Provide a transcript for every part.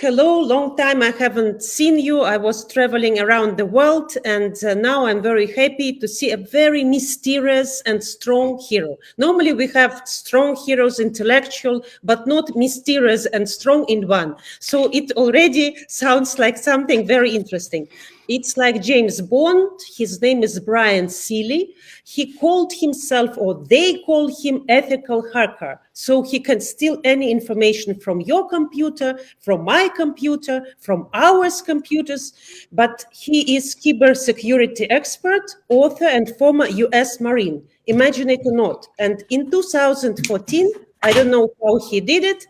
Hello, long time I haven't seen you. I was traveling around the world, and now I'm very happy to see a very mysterious and strong hero. Normally we have strong heroes, intellectual, but not mysterious and strong in one. So it already sounds like something very interesting. It's like James Bond. His name is Bryan Seely. He called himself, or they call him, ethical hacker. So he can steal any information from your computer, from my computer, from ours computers. But he is cybersecurity expert, author, and former US Marine. Imagine it or not. And in 2014, I don't know how he did it,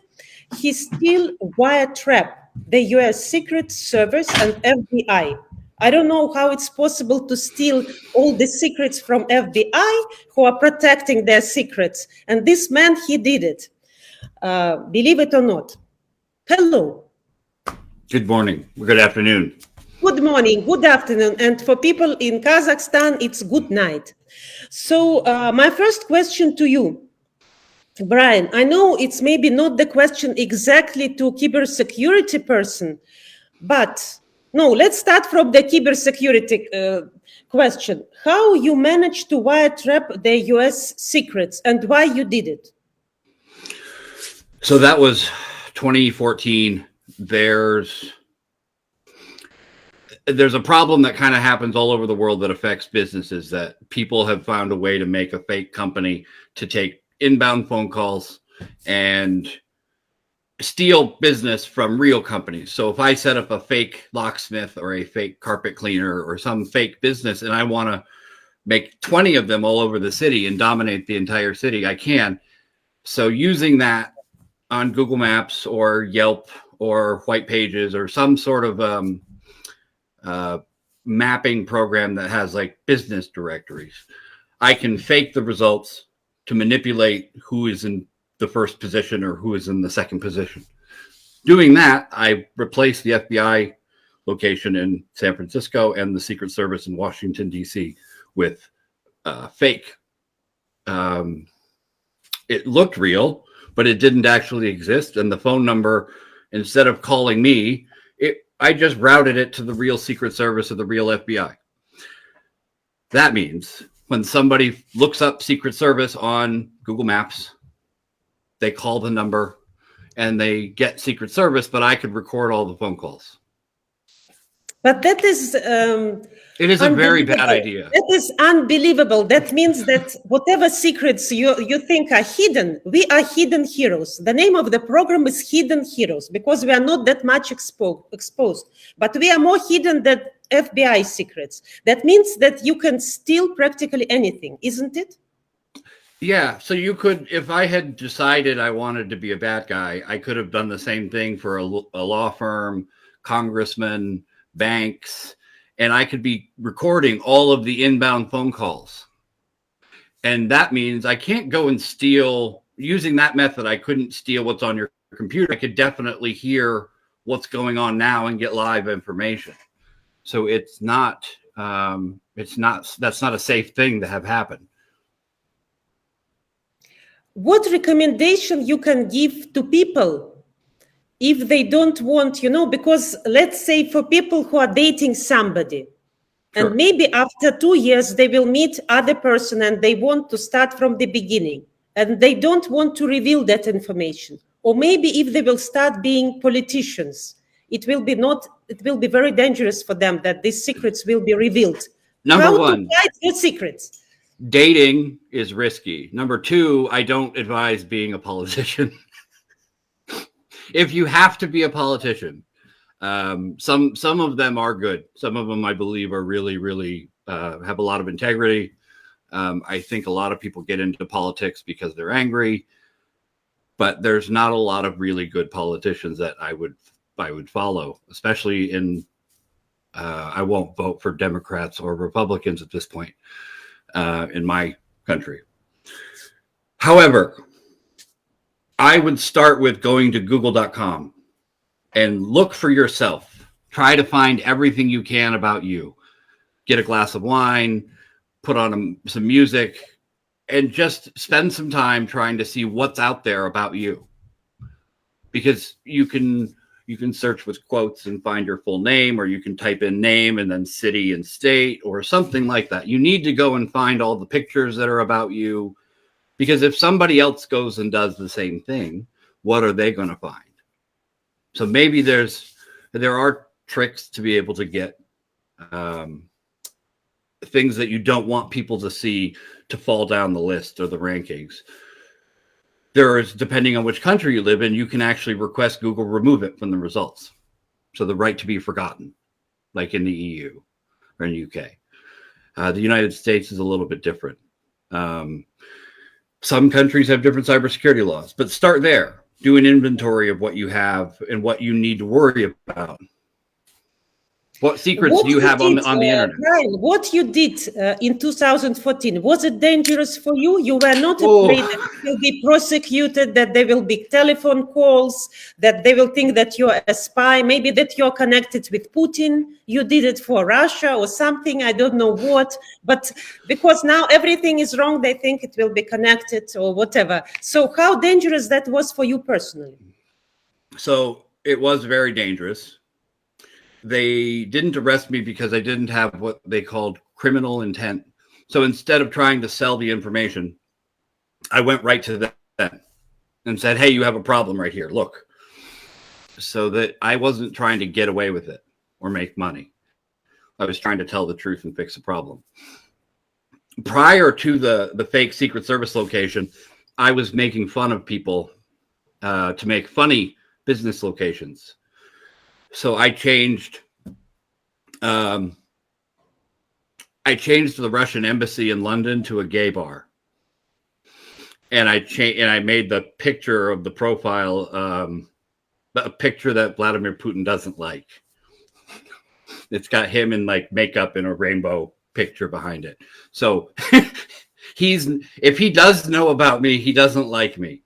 he still wiretrap the US Secret Service and FBI. I don't know how it's possible to steal all the secrets from FBI who are protecting their secrets. And this man, he did it. Believe it or not. Hello. Good morning. Good afternoon. Good morning. Good afternoon. And for people in Kazakhstan, it's good night. So my first question to you, Bryan, I know it's maybe not the question exactly to cybersecurity person, but no, let's start from the cybersecurity question. How you managed to wiretrap the US secrets and why you did it? So that was 2014. There's a problem that kind of happens all over the world that affects businesses, that people have found a way to make a fake company to take inbound phone calls and steal business from real companies. So if I set up a fake locksmith or a fake carpet cleaner or some fake business and I want to make 20 of them all over the city and dominate the entire city, I can. So using that on Google Maps or Yelp or White Pages or some sort of mapping program that has like business directories, I can fake the results to manipulate who is in the first position or who is in the second position. Doing that, I replaced the FBI location in San Francisco and the Secret Service in Washington, D.C. with fake. It looked real, but it didn't actually exist. And the phone number, instead of calling me, I just routed it to the real Secret Service or the real FBI. That means when somebody looks up Secret Service on Google Maps, they call the number and they get Secret Service, but I could record all the phone calls. But that is... it is a very bad idea. That is unbelievable. That means that whatever secrets you think are hidden, we are hidden heroes. The name of the program is Hidden Heroes because we are not that much exposed. But we are more hidden than FBI secrets. That means that you can steal practically anything, isn't it? Yeah, so you could, if I had decided I wanted to be a bad guy, I could have done the same thing for a law firm, congressman, banks, and I could be recording all of the inbound phone calls. And that means I can't go and steal, using that method, I couldn't steal what's on your computer. I could definitely hear what's going on now and get live information. So that's not a safe thing to have happen. What recommendation you can give to people if they don't want, because let's say for people who are dating somebody, sure, and maybe after 2 years they will meet other person and they want to start from the beginning and they don't want to reveal that information. Or maybe if they will start being politicians, it will be very dangerous for them that these secrets will be revealed. Number one, to hide your secrets? Dating is risky. Number two, I don't advise being a politician. If you have to be a politician, some of them are good. Some of them, I believe, are really, really have a lot of integrity. I think a lot of people get into politics because they're angry, but there's not a lot of really good politicians that I would follow, especially in. I won't vote for Democrats or Republicans at this point. In my country. However, I would start with going to google.com and look for yourself. Try to find everything you can about you. Get a glass of wine, put on some music, and just spend some time trying to see what's out there about you. Because you you can search with quotes and find your full name, or you can type in name and then city and state or something like that. You need to go and find all the pictures that are about you, because if somebody else goes and does the same thing, what are they going to find? So maybe there are tricks to be able to get things that you don't want people to see to fall down the list or the rankings. There is, depending on which country you live in, you can actually request Google remove it from the results. So the right to be forgotten, like in the EU or in UK. The United States is a little bit different. Some countries have different cybersecurity laws, but start there. Do an inventory of what you have and what you need to worry about. What secrets do you have on the internet? Bryan, what you did in 2014, was it dangerous for you? You were not afraid that you will be prosecuted, that there will be telephone calls, that they will think that you're a spy, maybe that you're connected with Putin. You did it for Russia or something, I don't know what. But because now everything is wrong, they think it will be connected or whatever. So how dangerous that was for you personally? So it was very dangerous. They didn't arrest me because I didn't have what they called criminal intent. So instead of trying to sell the information, I went right to them and said, hey, you have a problem right here. Look. So that I wasn't trying to get away with it or make money. I was trying to tell the truth and fix the problem. Prior to the fake Secret Service location, I was making fun of people to make funny business locations. So I changed the Russian embassy in London to a gay bar, and I made the picture of the profile a picture that Vladimir Putin doesn't like. It's got him in like makeup and a rainbow picture behind it. So if he does know about me, he doesn't like me.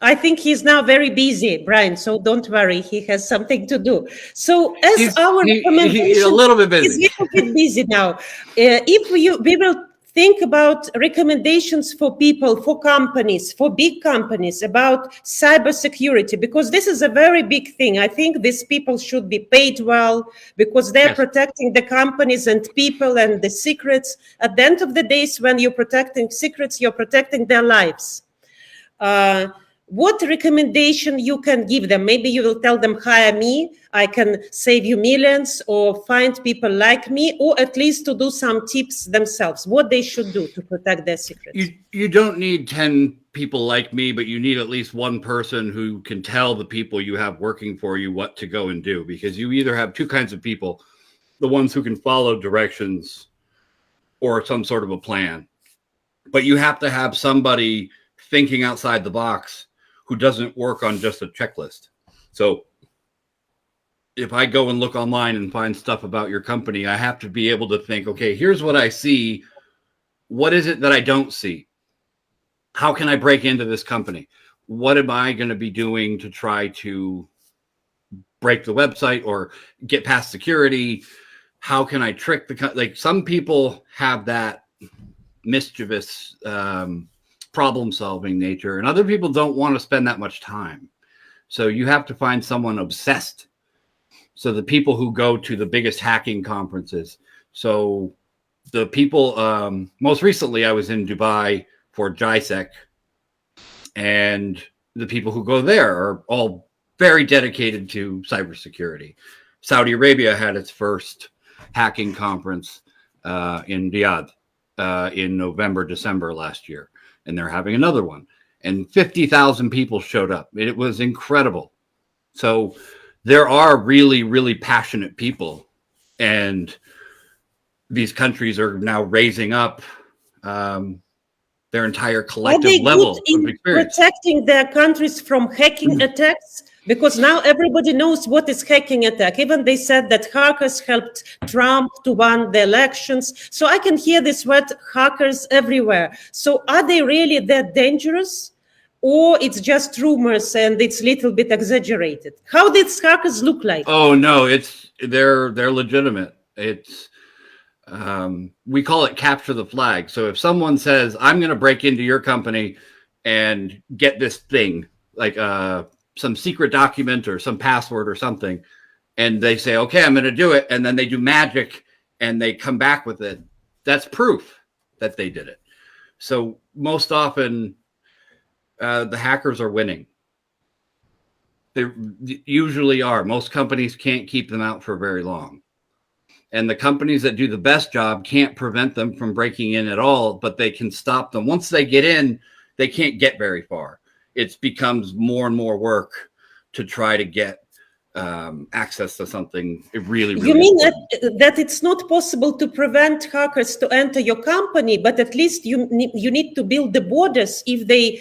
I think he's now very busy, Bryan, so don't worry. He has something to do. So as our recommendation, he's a little bit busy. He's a little bit busy now. If we will think about recommendations for people, for companies, for big companies about cybersecurity, because this is a very big thing. I think these people should be paid well because they're protecting the companies and people and the secrets. At the end of the day, when you're protecting secrets, you're protecting their lives. What recommendation you can give them? Maybe you will tell them, hire me, I can save you millions, or find people like me, or at least to do some tips themselves, what they should do to protect their secrets. You don't need 10 people like me, but you need at least one person who can tell the people you have working for you what to go and do, because you either have two kinds of people, the ones who can follow directions or some sort of a plan, but you have to have somebody thinking outside the box who doesn't work on just a checklist. So if I go and look online and find stuff about your company, I have to be able to think, okay, here's what I see. What is it that I don't see? How can I break into this company? What am I going to be doing to try to break the website or get past security? How can I trick like some people have that mischievous problem-solving nature, and other people don't want to spend that much time. So you have to find someone obsessed. So the people who go to the biggest hacking conferences. So the people, most recently I was in Dubai for JISEC, and the people who go there are all very dedicated to cybersecurity. Saudi Arabia had its first hacking conference in Riyadh in November, December last year. And they're having another one, and 50,000 people showed up. It was incredible. So there are really, really passionate people, and these countries are now raising up their entire collective level of experience. Protecting their countries from hacking attacks, because now everybody knows what is hacking attack. Even they said that hackers helped Trump to win the elections. So I can hear this word hackers everywhere. So are they really that dangerous, or it's just rumors and it's a little bit exaggerated? How did hackers look like? Oh no, they're legitimate. It's we call it capture the flag. So if someone says, I'm going to break into your company and get this thing, like some secret document or some password or something, and they say, okay, I'm going to do it, and then they do magic and they come back with it. That's proof that they did it. So most often, the hackers are winning. They usually are. Most companies can't keep them out for very long. And the companies that do the best job can't prevent them from breaking in at all, but they can stop them. Once they get in, they can't get very far. It becomes more and more work to try to get access to something really, really You mean important. that it's not possible to prevent hackers to enter your company, but at least you need to build the borders. If they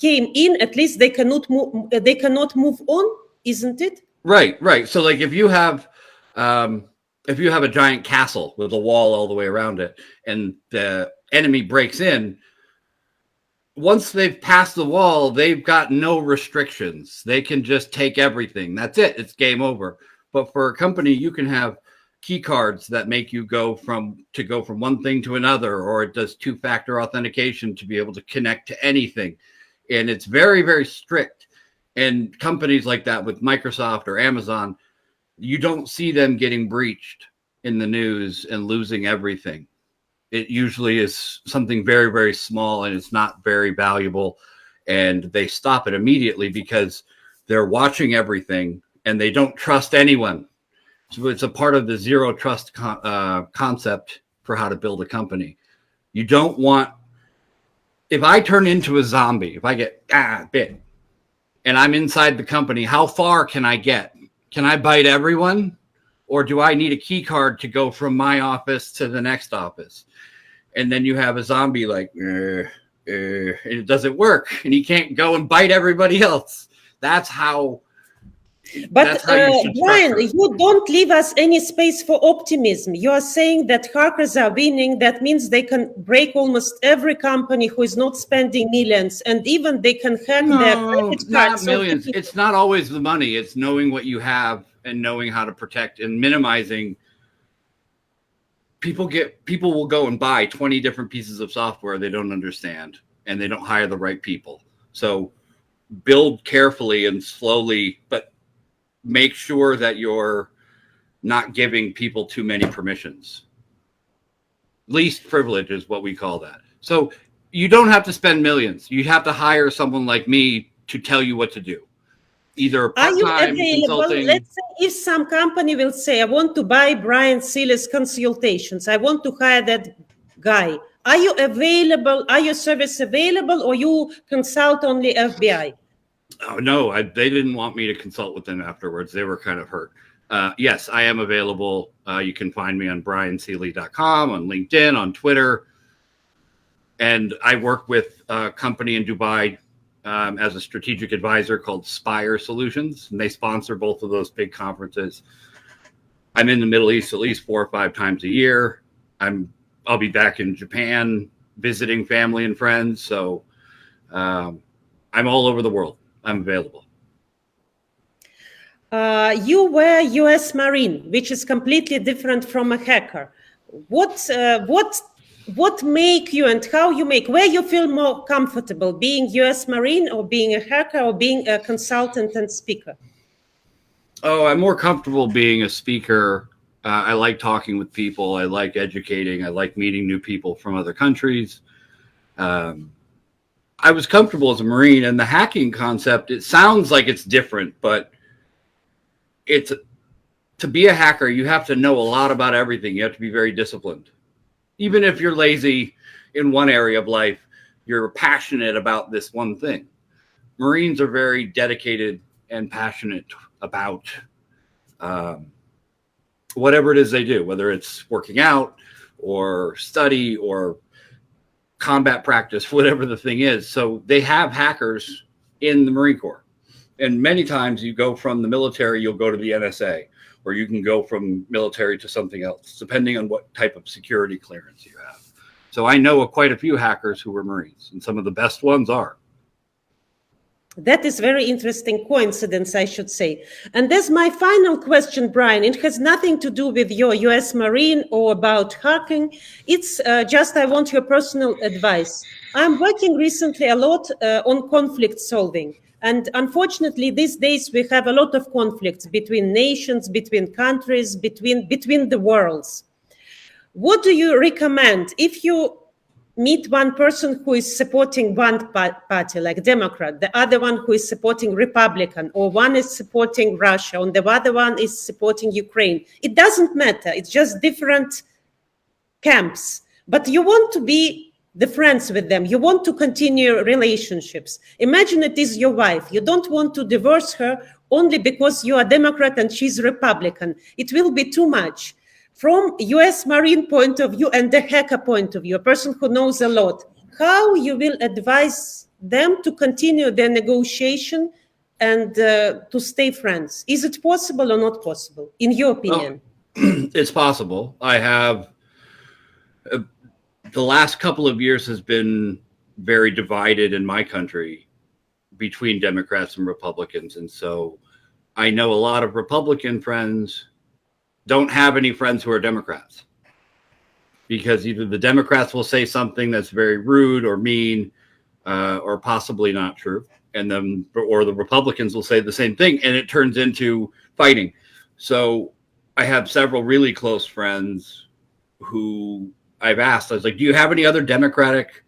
came in, at least they cannot move on, isn't it? Right, right. So like if you have a giant castle with a wall all the way around it, and the enemy breaks in, once they've passed the wall, they've got no restrictions. They can just take everything. That's it. It's game over. But for a company, you can have key cards that make you go from one thing to another, or it does two-factor authentication to be able to connect to anything. And it's very, very strict. And companies like that with Microsoft or Amazon, you don't see them getting breached in the news and losing everything. It usually is something very, very small, and it's not very valuable. And they stop it immediately because they're watching everything and they don't trust anyone. So it's a part of the zero trust concept for how to build a company. You don't want, if I turn into a zombie, if I get bit and I'm inside the company, how far can I get? Can I bite everyone? Or do I need a key card to go from my office to the next office? And then you have a zombie like, and it doesn't work, and he can't go and bite everybody else. That's how. But you Bryan, you don't leave us any space for optimism. You are saying that hackers are winning. That means they can break almost every company who is not spending millions, and even they can hack their credit cards. Not millions. It's not always the money. It's knowing what you have and knowing how to protect and minimizing. People will go and buy 20 different pieces of software they don't understand, and they don't hire the right people. So build carefully and slowly, but make sure that you're not giving people too many permissions. Least privilege is what we call that. So you don't have to spend millions. You have to hire someone like me to tell you what to do. Either part-time consulting. Let's say if some company will say, I want to buy Bryan Seely's consultations, I want to hire that guy. Are you available? Are your service available, or you consult only FBI? Oh, no, they didn't want me to consult with them afterwards. They were kind of hurt. Yes, I am available. You can find me on bryanseely.com, on LinkedIn, on Twitter. And I work with a company in Dubai as a strategic advisor called Spire Solutions, and they sponsor both of those big conferences. I'm in the Middle East at least 4 or 5 times a year. I'll be back in Japan visiting family and friends. So I'm all over the world. I'm available. You were U.S. Marine, which is completely different from a hacker. What make you, and how you make, where you feel more comfortable, being U.S. Marine or being a hacker or being a consultant and speaker? Oh, I'm more comfortable being a speaker. I like talking with people. I like educating. I like meeting new people from other countries. I was comfortable as a Marine, and the hacking concept, it sounds like it's different, but to be a hacker, you have to know a lot about everything. You have to be very disciplined. Even if you're lazy in one area of life, you're passionate about this one thing. Marines are very dedicated and passionate about whatever it is they do, whether it's working out or study or combat practice, whatever the thing is. So they have hackers in the Marine Corps. And many times you go from the military, you'll go to the NSA, or you can go from military to something else, depending on what type of security clearance you have. So I know quite a few hackers who were Marines, and some of the best ones are. That is very interesting coincidence, I should say. And that's my final question, Bryan. It has nothing to do with your US Marine or about hacking. It's just I want your personal advice. I'm working recently a lot on conflict solving. And unfortunately, these days we have a lot of conflicts between nations, between countries, between the worlds. What do you recommend if you meet one person who is supporting one party, like Democrat, the other one who is supporting Republican, or one is supporting Russia, and the other one is supporting Ukraine? It doesn't matter. It's just different camps. But you want to be the friends with them. You want to continue relationships. Imagine it is your wife. You don't want to divorce her only because you are Democrat and she's Republican. It will be too much. From US Marine point of view and the hacker point of view, a person who knows a lot, how you will advise them to continue their negotiation and to stay friends? Is it possible or not possible, in your opinion? It's possible. I have the last couple of years has been very divided in my country between Democrats and Republicans. And so I know a lot of Republican friends don't have any friends who are Democrats, because either the Democrats will say something that's very rude or mean, or possibly not true, and then or the Republicans will say the same thing, and it turns into fighting. So I have several really close friends who I've asked, I was like, do you have any other Democratic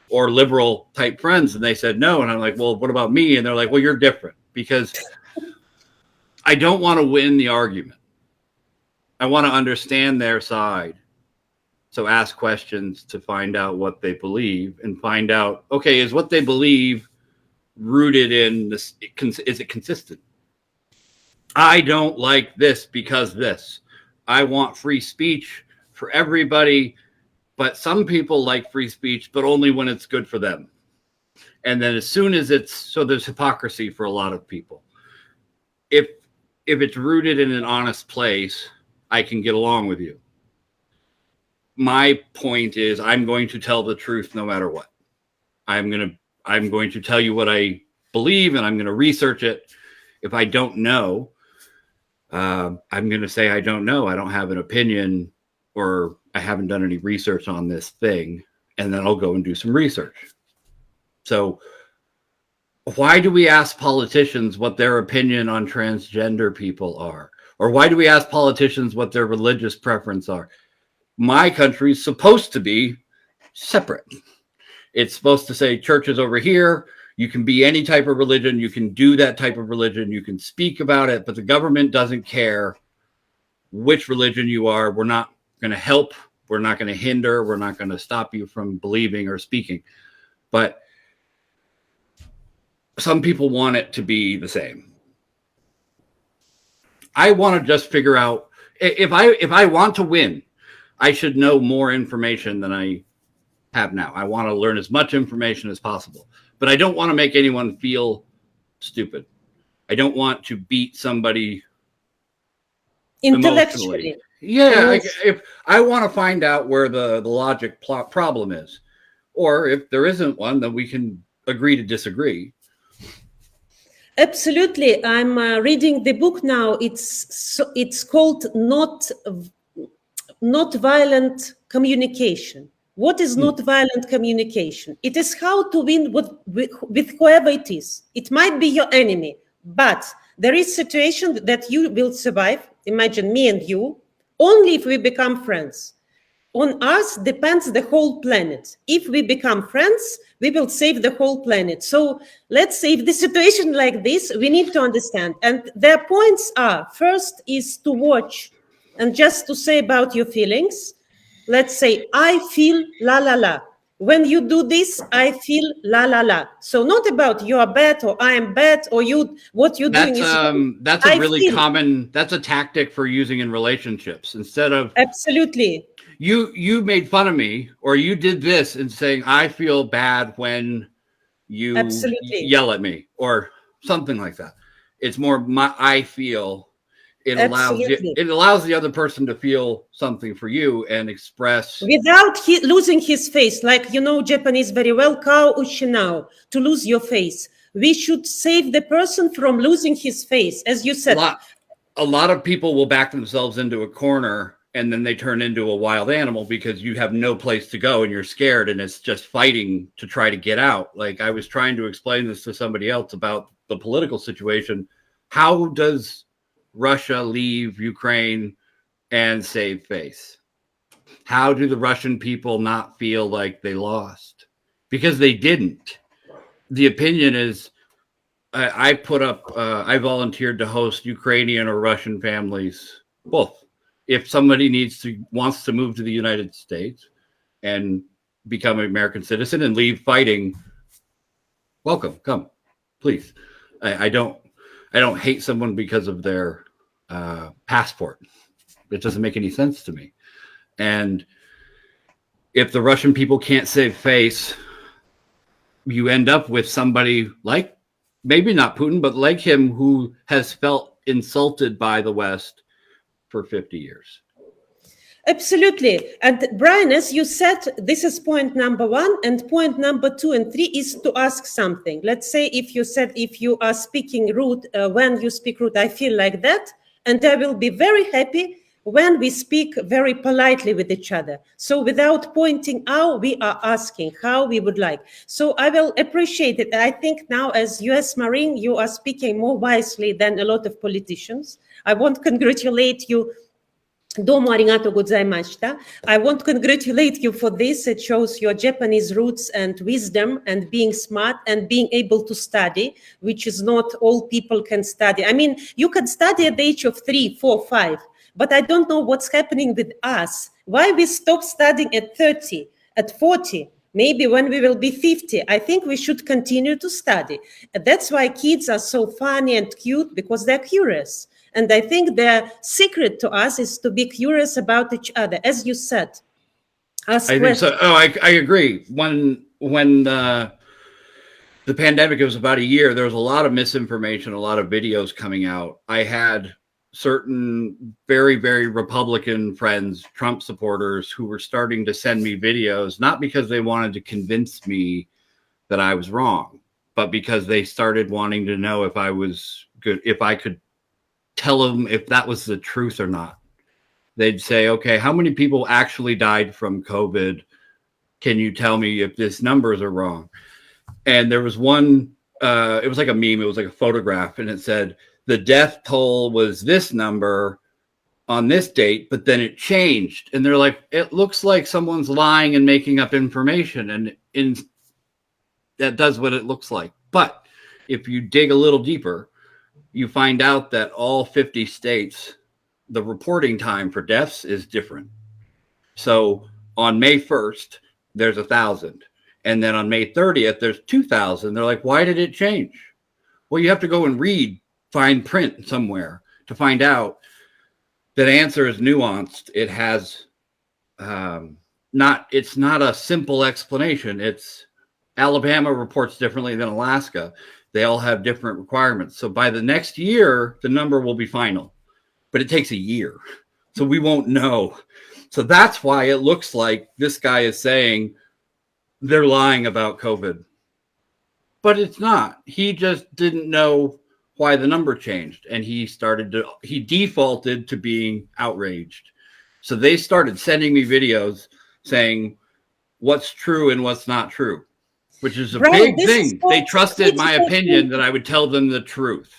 or liberal type friends? And they said no. And I'm like, well, what about me? And they're like, well, you're different, because I don't want to win the argument. I want to understand their side. So ask questions to find out what they believe, and find out, okay, is what they believe rooted in this? Is it consistent? I don't like this because this. I want free speech for everybody, but some people like free speech, but only when it's good for them. And then as soon as so there's hypocrisy for a lot of people. If it's rooted in an honest place, I can get along with you. My point is, I'm going to tell the truth no matter what. I'm going to tell you what I believe, and I'm going to research it. If I don't know, I'm going to say I don't know. I don't have an opinion, or I haven't done any research on this thing, and then I'll go and do some research. So why do we ask politicians what their opinion on transgender people are? Or why do we ask politicians what their religious preference are? My country's supposed to be separate. It's supposed to say church is over here. You can be any type of religion. You can do that type of religion. You can speak about it, but the government doesn't care which religion you are. We're not going to help. We're not going to hinder. We're not going to stop you from believing or speaking. But some people want it to be the same. I want to just figure out, if I want to win, I should know more information than I have now. I want to learn as much information as possible, but I don't want to make anyone feel stupid. I don't want to beat somebody Intellectually. emotionally. Yeah, if I want to find out where the logic problem is, or if there isn't one, then we can agree to disagree. Absolutely. I'm reading the book now. It's called Not Violent Communication. What is not violent communication? It is how to win with whoever it is. It might be your enemy, but there is a situation that you will survive. Imagine me and you, only if we become friends. On us depends the whole planet. If we become friends, we will save the whole planet. So let's say if the situation like this, we need to understand. And their points are, first is to watch and just to say about your feelings. Let's say, I feel la la la. When you do this, I feel la la la. So not about you are bad or I am bad or what you're doing is that's a really common, that's a tactic for using in relationships. Instead of absolutely. You made fun of me, or you did this, and saying I feel bad when you yell at me or something like that. It's more I feel. It allows the other person to feel something for you and express without losing his face. Like, Japanese very well, kao ushinao, to lose your face. We should save the person from losing his face, as you said. A lot of people will back themselves into a corner, and then they turn into a wild animal because you have no place to go and you're scared, and it's just fighting to try to get out. Like, I was trying to explain this to somebody else about the political situation, how does Russia leave Ukraine and save face? How do the Russian people not feel like they lost? Because they didn't. The opinion is, I put up, I volunteered to host Ukrainian or Russian families, both. If somebody wants to move to the United States and become an American citizen and leave fighting, welcome, come, please. I don't hate someone because of their passport. It doesn't make any sense to me. And if the Russian people can't save face, you end up with somebody like, maybe not Putin, but like him, who has felt insulted by the West for 50 years. Absolutely. And Bryan, as you said, this is point number one. And point number 2 and 3 is to ask something. Let's say if you said, if you are speaking rude, when you speak rude, I feel like that. And I will be very happy when we speak very politely with each other. So without pointing out, we are asking how we would like. So I will appreciate it. I think now as US Marine, you are speaking more wisely than a lot of politicians. I want to congratulate you. Domo arigato gozaimashita. I want to congratulate you for this. It shows your Japanese roots and wisdom and being smart and being able to study, which is not all people can study. I mean, you can study at the age of 3, 4, 5, but I don't know what's happening with us. Why we stop studying at 30, at 40? Maybe when we will be 50, I think we should continue to study. And that's why kids are so funny and cute, because they're curious. And I think the secret to us is to be curious about each other, as you said. Ask I think questions. so. Oh, I agree. When the pandemic, it was about a year, there was a lot of misinformation, a lot of videos coming out. I had certain very, very Republican friends, Trump supporters, who were starting to send me videos, not because they wanted to convince me that I was wrong, but because they started wanting to know if I was good, if I could tell them if that was the truth or not. They'd say, okay, how many people actually died from COVID? Can you tell me if these numbers are wrong? And there was one, it was like a meme, it was like a photograph, and it said, the death toll was this number on this date, but then it changed. And they're like, it looks like someone's lying and making up information. And that does what it looks like. But if you dig a little deeper, you find out that all 50 states, the reporting time for deaths is different. So on May 1st, there's 1,000. And then on May 30th, there's 2,000. They're like, why did it change? Well, you have to go and read fine print somewhere to find out that answer is nuanced. It has it's not a simple explanation. It's Alabama reports differently than Alaska. They all have different requirements. So by the next year, the number will be final, but it takes a year. So we won't know. So that's why it looks like this guy is saying they're lying about COVID, but it's not. He just didn't know why the number changed, and he defaulted to being outraged. So they started sending me videos saying what's true and what's not true, which is a big thing. They trusted my opinion that I would tell them the truth.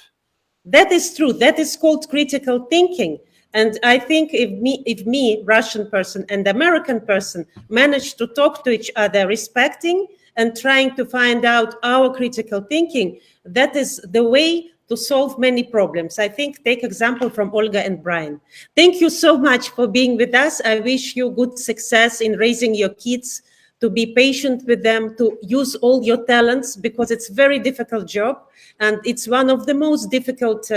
That is true. That is called critical thinking. And I think if me, Russian person and American person, manage to talk to each other, respecting and trying to find out our critical thinking, that is the way to solve many problems. I think take example from Olga and Bryan. Thank you so much for being with us. I wish you good success in raising your kids, to be patient with them, to use all your talents, because it's a very difficult job. And it's one of the most difficult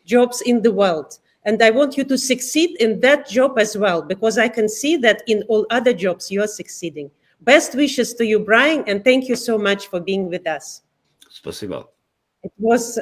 jobs in the world. And I want you to succeed in that job as well, because I can see that in all other jobs you are succeeding. Best wishes to you, Bryan, and thank you so much for being with us. Спасибо. It was